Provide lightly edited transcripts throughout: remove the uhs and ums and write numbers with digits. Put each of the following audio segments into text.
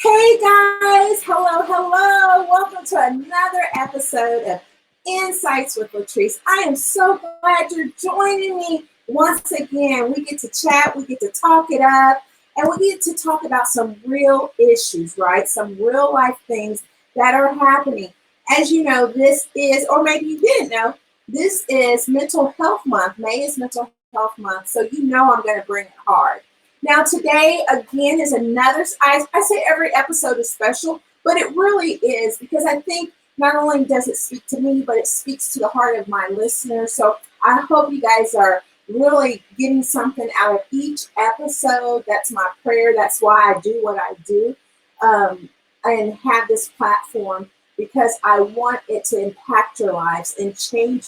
Hey guys, hello. Welcome to another episode of Insights with Latrese. I am so glad you're joining me once again. We get to chat, we get to talk it up, and we get to talk about some real issues, right? Some real life things that are happening. As you know, this is, or maybe you didn't know, this is Mental Health Month. May is Mental Health Month, so you know I'm going to bring it hard. Now, today, again, is another, I say every episode is special, but it really is because I think not only does it speak to me, but it speaks to the heart of my listeners. So I hope you guys are really getting something out of each episode. That's my prayer. That's why I do what I do and have this platform because I want it to impact your lives and change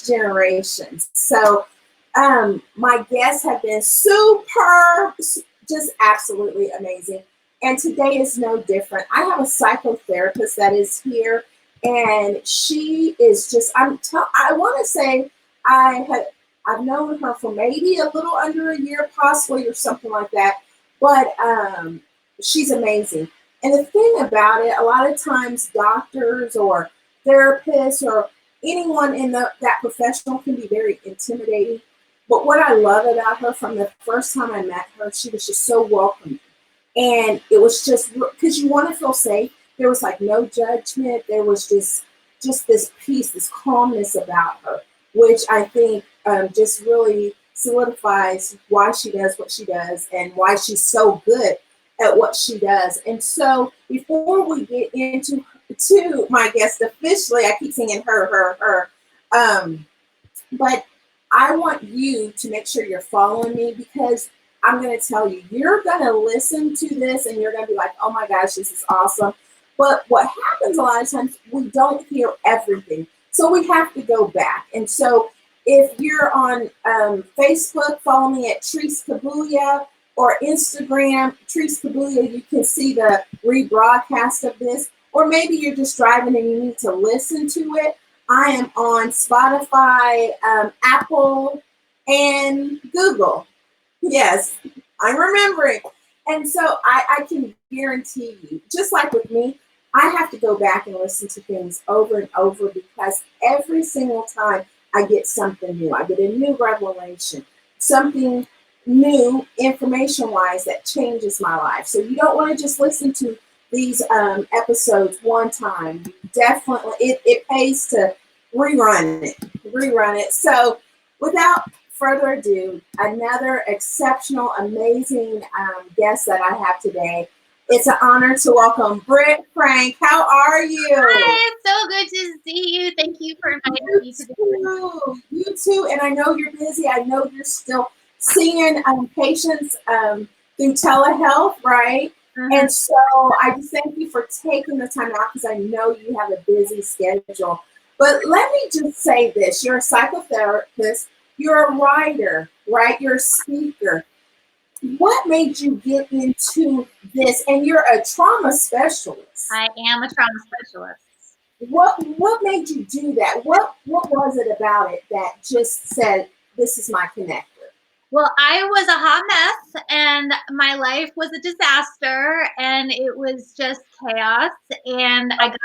generations. So, my guests have been superb, just absolutely amazing. And today is no different. I have a psychotherapist that is here, and she is just, I want to say I've known her for maybe a little under a year, possibly, or something like that. But she's amazing. And the thing about it, a lot of times doctors or therapists or anyone in that professional can be very intimidating. But what I love about her from the first time I met her, she was just so welcoming. And it was just because you want to feel safe. There was like no judgment. There was just this peace, this calmness about her, which I think just really solidifies why she does what she does and why she's so good at what she does. And so before we get into my guest officially, I keep singing her. But I want you to make sure you're following me because I'm going to tell you, you're going to listen to this and you're going to be like, oh my gosh, this is awesome. But what happens a lot of times, we don't hear everything. So we have to go back. And so if you're on Facebook, follow me at Latrese Kabuya, or Instagram, Latrese Kabuya, you can see the rebroadcast of this. Or maybe you're just driving and you need to listen to it. I am on Spotify, Apple, and Google. Yes, I'm remembering. And so I can guarantee you, just like with me, I have to go back and listen to things over and over because every single time I get something new. I get a new revelation, something new information-wise that changes my life. So you don't want to just listen to these episodes one time. Definitely, it pays to rerun it. So without further ado, another exceptional, amazing guest that I have today. It's an honor to welcome Britt Frank. How are you? Hi, it's so good to see you. Thank you for inviting me today. You too. And I know you're busy. I know you're still seeing patients through telehealth, right? Mm-hmm. And so I just thank you for taking the time out because I know you have a busy schedule. But let me just say this. You're a psychotherapist. You're a writer, right? You're a speaker. What made you get into this? And you're a trauma specialist. I am a trauma specialist. What made you do that? What was it about it that just said, this is my connector? Well, I was a hot mess and my life was a disaster and it was just chaos. And I got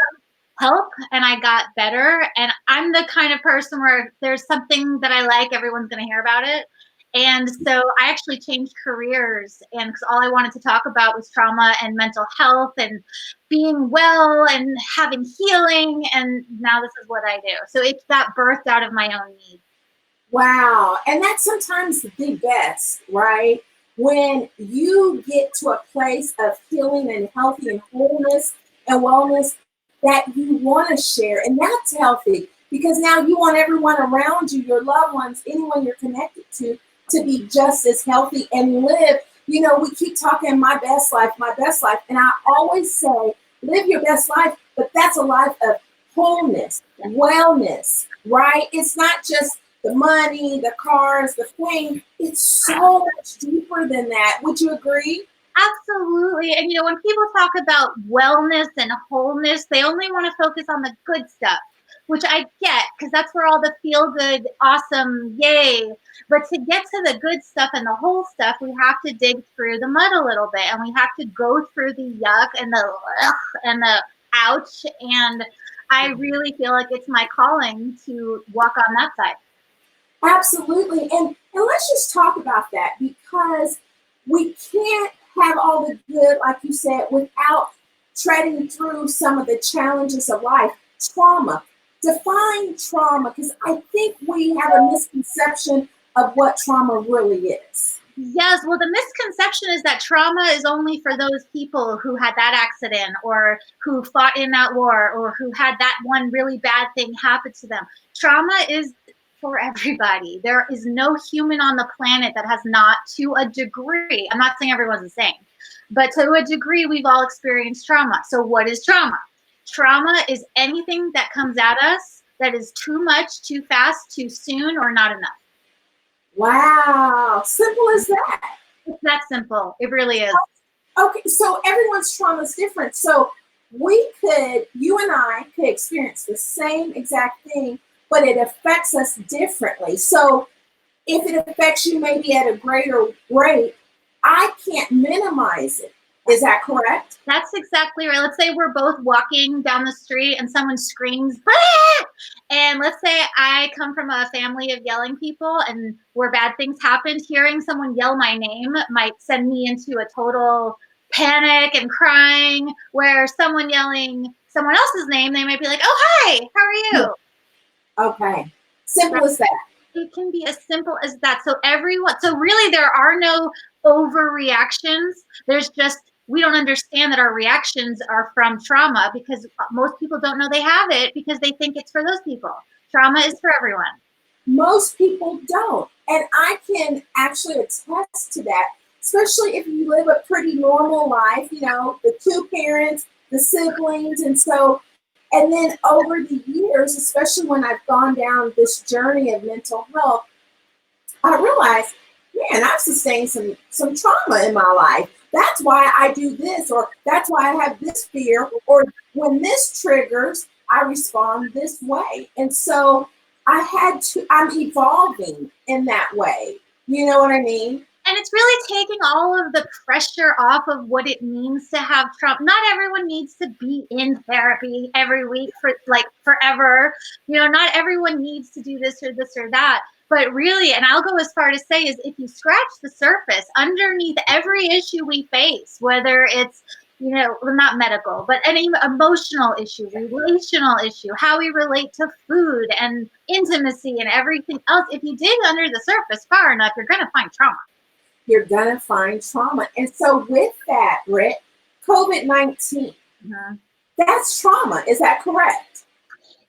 help and I got better. And I'm the kind of person where if there's something that I like, everyone's going to hear about it. And so I actually changed careers, and because all I wanted to talk about was trauma and mental health and being well and having healing. And now this is what I do. So it got birthed out of my own need. Wow. And that's sometimes the best, right? When you get to a place of healing and healthy and wholeness and wellness that you want to share. And that's healthy because now you want everyone around you, your loved ones, anyone you're connected to be just as healthy and live. You know, we keep talking my best life. And I always say, live your best life, but that's a life of wholeness, wellness, right? It's not just the money, the cars, the fame. It's so much deeper than that. Would you agree? Absolutely. And, when people talk about wellness and wholeness, they only want to focus on the good stuff. which I get because that's where all the feel good, awesome, yay. But to get to the good stuff and the whole stuff, we have to dig through the mud a little bit, and we have to go through the yuck and the ugh and the ouch. And I really feel like it's my calling to walk on that side. Absolutely. And let's just talk about that, because we can't have all the good, like you said, without treading through some of the challenges of life. Trauma. Define trauma, because I think we have a misconception of what trauma really is. Yes, well, the misconception is that trauma is only for those people who had that accident or who fought in that war or who had that one really bad thing happen to them. Trauma is for everybody. There is no human on the planet that has not, to a degree, I'm not saying everyone's the same, but to a degree, we've all experienced trauma. So what is trauma? Trauma is anything that comes at us that is too much, too fast, too soon, or not enough. Wow. Simple as that. It's that simple. It really is. Okay, so everyone's trauma is different. So you and I could experience the same exact thing, but it affects us differently. So if it affects you maybe at a greater rate, I can't minimize it. Is that correct? That's exactly right. Let's say we're both walking down the street and someone screams, ah! And let's say I come from a family of yelling people and where bad things happened, hearing someone yell my name might send me into a total panic and crying, where someone yelling someone else's name, they might be like, oh, hi, how are you? Okay. Simple as that. It can be as simple as that. So really there are no overreactions. There's just, we don't understand that our reactions are from trauma because most people don't know they have it because they think it's for those people. Trauma is for everyone. Most people don't. And I can actually attest to that, especially if you live a pretty normal life, the two parents, the siblings. And then over the years, especially when I've gone down this journey of mental health, I realized, man, I've sustained some trauma in my life. That's why I do this, or that's why I have this fear, or when this triggers, I respond this way. And so I'm evolving in that way. You know what I mean? And it's really taking all of the pressure off of what it means to have trauma. Not everyone needs to be in therapy every week for forever. Not everyone needs to do this or that. But really, and I'll go as far to say, is if you scratch the surface underneath every issue we face, whether it's, not medical, but any emotional issue, relational issue, how we relate to food and intimacy and everything else, if you dig under the surface far enough, you're going to find trauma. You're going to find trauma. And so with that, Britt, COVID-19, that's trauma. Is that correct?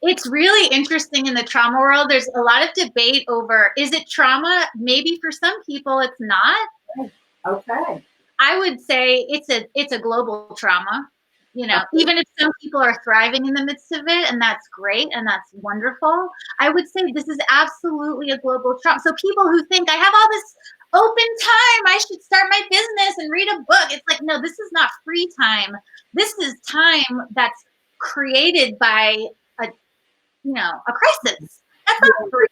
It's really interesting in the trauma world. There's a lot of debate over, is it trauma? Maybe for some people it's not. Okay. I would say it's a global trauma. Even if some people are thriving in the midst of it, and that's great and that's wonderful, I would say this is absolutely a global trauma. So people who think I have all this open time, I should start my business and read a book. It's like, no, this is not free time. This is time that's created by a crisis. That's not free.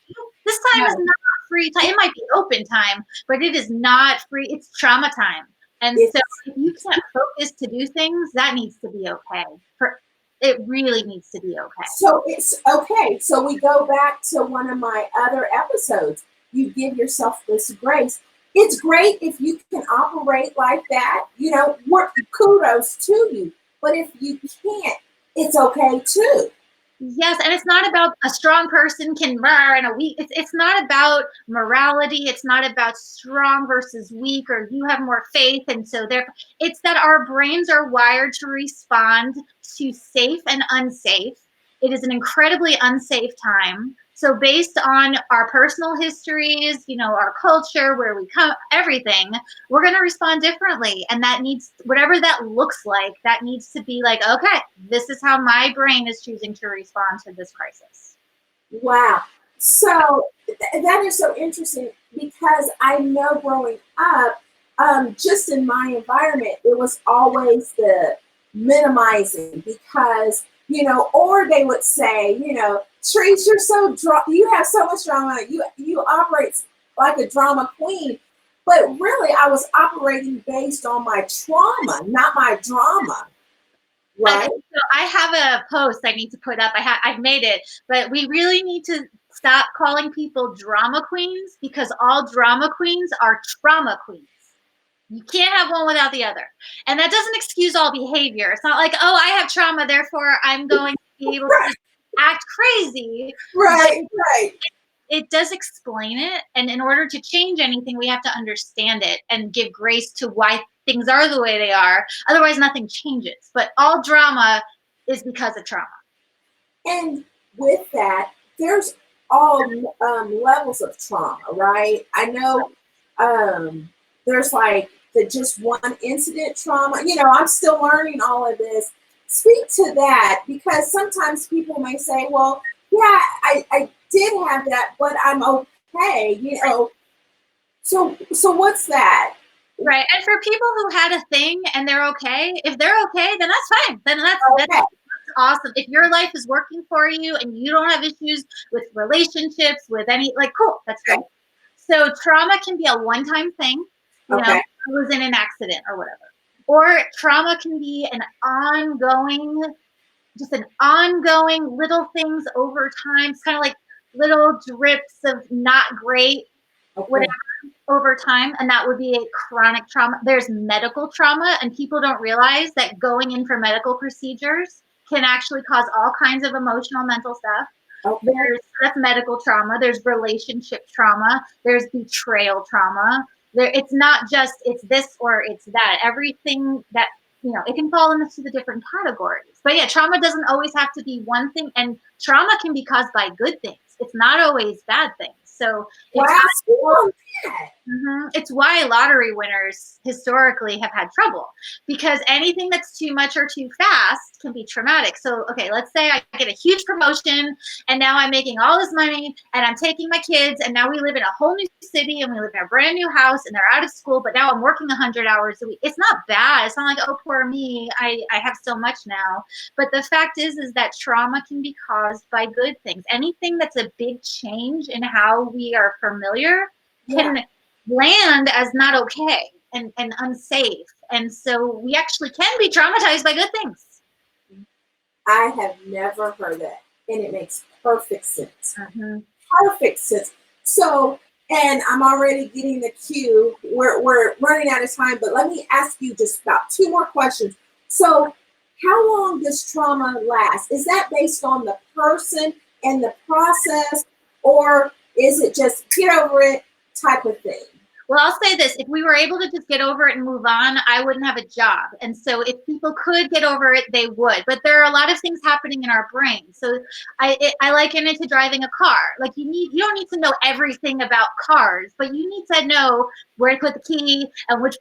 This time is not free time. It might be open time, but it is not free. It's trauma time. And so if you can't focus to do things, that needs to be okay. It really needs to be okay. So it's okay. So we go back to one of my other episodes. You give yourself this grace. It's great if you can operate like that, kudos to you. But if you can't, it's okay too. Yes, and it's not about a strong person can roar and a weak. It's not about morality. It's not about strong versus weak, or you have more faith, and so it's that our brains are wired to respond to safe and unsafe. It is an incredibly unsafe time. So based on our personal histories, our culture, where we come, everything, we're going to respond differently. And that needs, whatever that looks like, that needs to be like, okay, this is how my brain is choosing to respond to this crisis. Wow. So that is so interesting, because I know growing up, just in my environment, it was always the minimizing, because, or they would say, Trees, you're so you have so much drama. You operate like a drama queen. But really, I was operating based on my trauma, not my drama. Right? So I have a post I need to put up. I've made it, but we really need to stop calling people drama queens, because all drama queens are trauma queens. You can't have one without the other. And that doesn't excuse all behavior. It's not like, oh, I have trauma, therefore I'm going to be able to act crazy. Right. It does explain it. And in order to change anything, we have to understand it and give grace to why things are the way they are. Otherwise, nothing changes. But all drama is because of trauma. And with that, there's all levels of trauma, right? I know there's like the just one incident trauma. I'm still learning all of this. Speak to that, because sometimes people may say, well, yeah, I did have that, but I'm okay, So what's that? Right. And for people who had a thing and they're okay, if they're okay, then that's fine. Then that's awesome. If your life is working for you and you don't have issues with relationships, with any, cool, that's great. So trauma can be a one-time thing. I was in an accident or whatever. Or trauma can be an ongoing little things over time. It's kind of like little drips of not great, whatever, over time. And that would be a chronic trauma. There's medical trauma, and people don't realize that going in for medical procedures can actually cause all kinds of emotional, mental stuff. That's medical trauma. There's relationship trauma. There's betrayal trauma. It's not just it's this or it's that. Everything that, it can fall into the different categories. But yeah, trauma doesn't always have to be one thing, and trauma can be caused by good things. It's not always bad things. So it's why lottery winners historically have had trouble, because anything that's too much or too fast can be traumatic. So, okay, let's say I get a huge promotion and now I'm making all this money and I'm taking my kids and now we live in a whole new city and we live in a brand new house and they're out of school, but now I'm working 100 hours a week. It's not bad. It's not like, oh, poor me, I have so much now. But the fact is that trauma can be caused by good things. Anything that's a big change in how we are familiar can land as not okay and unsafe. And so we actually can be traumatized by good things. I have never heard that, and it makes perfect sense. Perfect sense. So, and I'm already getting the cue. We're running out of time, but let me ask you just about 2 more questions. So, how long does trauma last? Is that based on the person and the process, or is it just get over it type of thing? Well, I'll say this. If we were able to just get over it and move on, I wouldn't have a job. And so if people could get over it, they would. But there are a lot of things happening in our brain. So I liken it to driving a car. Like you don't need to know everything about cars, but you need to know where to put the key and which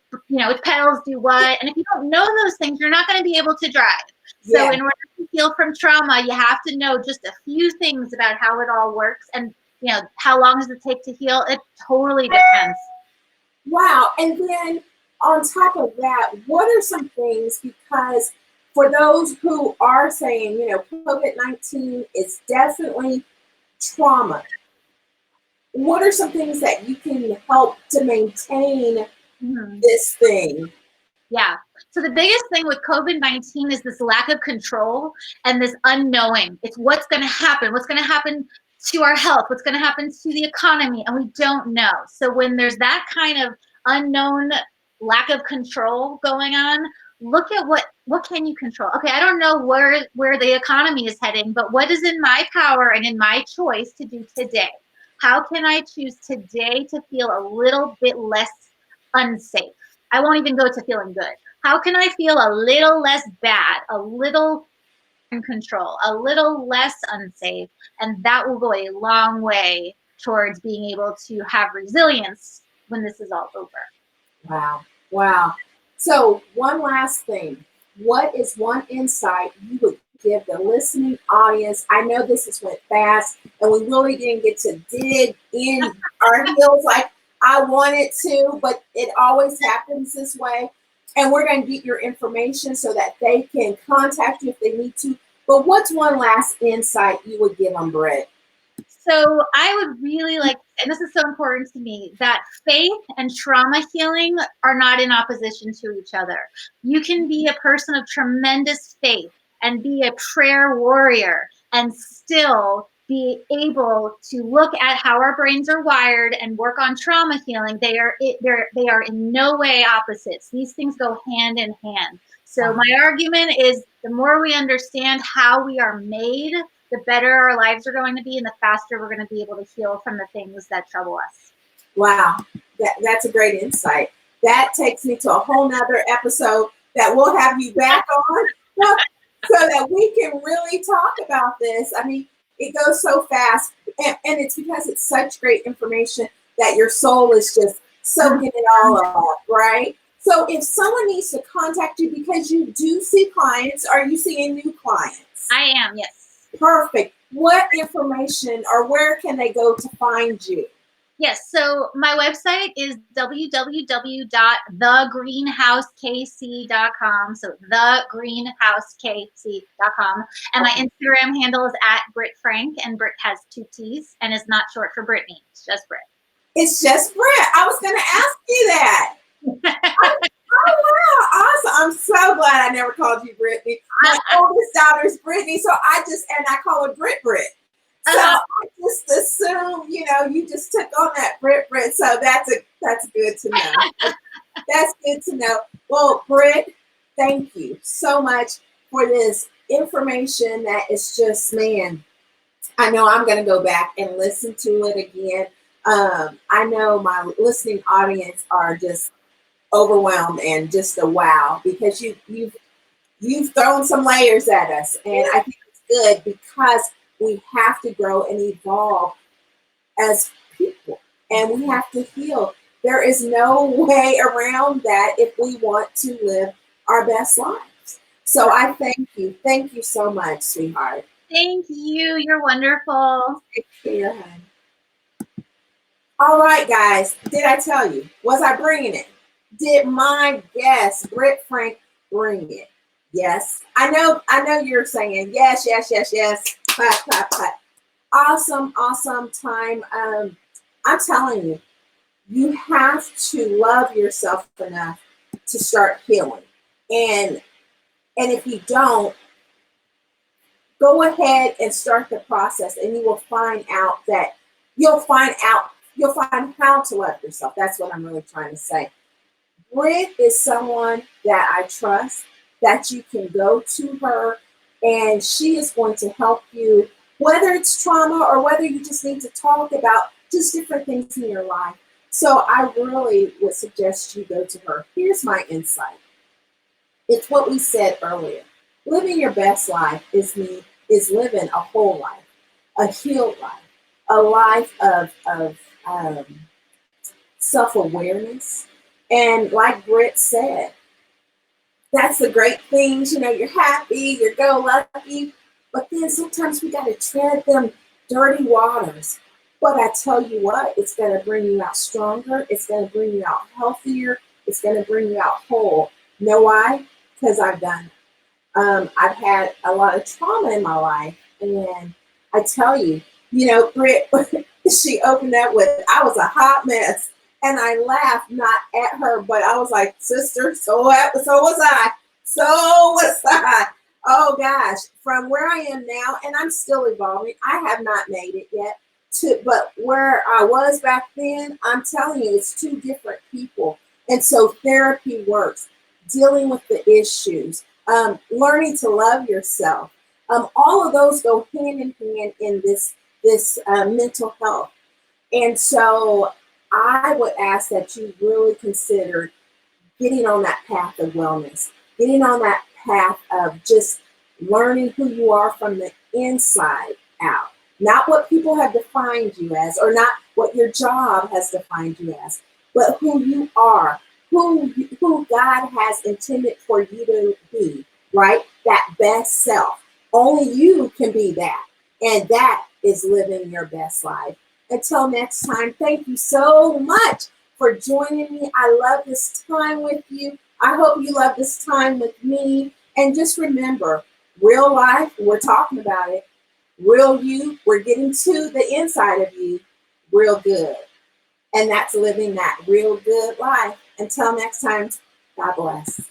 pedals do what. And if you don't know those things, you're not going to be able to drive. So in order to heal from trauma, you have to know just a few things about how it all works. And how long does it take to heal? It totally depends. Wow. And then on top of that, what are some things, because for those who are saying, COVID-19 is definitely trauma, what are some things that you can help to maintain this thing? Yeah. So the biggest thing with COVID-19 is this lack of control and this unknowing. It's what's going to happen. What's going to happen to our health, what's going to happen to the economy, and we don't know. So when there's that kind of unknown lack of control going on, look at what can you control. Okay, I don't know where the economy is heading, but what is in my power and in my choice to do today? How can I choose today to feel a little bit less unsafe? I won't even go to feeling good. How can I feel a little less bad, a little in control, a little less unsafe, and that will go a long way towards being able to have resilience when this is all over. Wow. So one last thing, what is one insight you would give the listening audience? I know this has went fast and we really didn't get to dig in our heels like I wanted to, but it always happens this way. And we're going to get your information so that they can contact you if they need to. But what's one last insight you would give on Britt? So I would really like, and this is so important to me, that faith and trauma healing are not in opposition to each other. You can be a person of tremendous faith and be a prayer warrior and still be able to look at how our brains are wired and work on trauma healing. They are in no way opposites. These things go hand in hand. So my argument is the more we understand how we are made, the better our lives are going to be and the faster we're going to be able to heal from the things that trouble us. Wow, that's a great insight. That takes me to a whole nother episode that we'll have you back on so that we can really talk about this. I mean, it goes so fast, and it's because it's such great information that your soul is just soaking it all up, right? So if someone needs to contact you because you do see clients, are you seeing new clients? I am, yes. Perfect. What information or where can they go to find you? Yes, so my website is www.thegreenhousekc.com. So thegreenhousekc.com. And my Instagram handle is @Britt Frank, and Britt has 2 T's and is not short for Brittany. It's just Britt. It's just Britt. I was going to ask you that. Oh, wow. Awesome. I'm so glad I never called you Brittany. My oldest daughter is Brittany, so I call her Britt. So I just assume, you just took on that Britt. So that's good to know. That's good to know. Well, Britt, thank you so much for this information that is just, man, I know I'm going to go back and listen to it again. I know my listening audience are just overwhelmed and just a wow, because you've thrown some layers at us, and I think it's good because we have to grow and evolve as people, and we have to heal. There is no way around that if we want to live our best lives. So I thank you. Thank you so much, sweetheart. Thank you. You're wonderful. Take care, honey. All right, guys. Did I tell you? Was I bringing it? Did my guest, Britt Frank, bring it? Yes. I know you're saying yes. Clap, clap, clap. Awesome time. I'm telling you, you have to love yourself enough to start healing. And if you don't, go ahead and start the process, and you will find out that you'll find how to love yourself. That's what I'm really trying to say. Britt is someone that I trust, that you can go to her, and she is going to help you, whether it's trauma or whether you just need to talk about just different things in your life. So I really would suggest you go to her. Here's my insight. It's what we said earlier. Living your best life is living a whole life, a healed life, a life of self-awareness. And like Britt said, that's the great things, you're happy, you're go-lucky, but then sometimes we got to tread them dirty waters. But I tell you what, it's going to bring you out stronger. It's going to bring you out healthier. It's going to bring you out whole. You know why? Because I've done it. I've had a lot of trauma in my life. And I tell you, Britt, she opened up with, I was a hot mess. And I laughed, not at her, but I was like, sister, so was I. Oh, gosh. From where I am now, and I'm still evolving. I have not made it yet. But where I was back then, I'm telling you, it's 2 different people. And so therapy works. Dealing with the issues. Learning to love yourself. All of those go hand in hand in this mental health. And so I would ask that you really consider getting on that path of wellness, getting on that path of just learning who you are from the inside out, not what people have defined you as, or not what your job has defined you as, but who you are, who God has intended for you to be, right? That best self. Only you can be that. And that is living your best life. Until next time, thank you so much for joining me. I love this time with you. I hope you love this time with me. And just remember, Real life, we're talking about it. Real you, we're getting to the inside of you real good. And that's living that real good life. Until next time, God bless.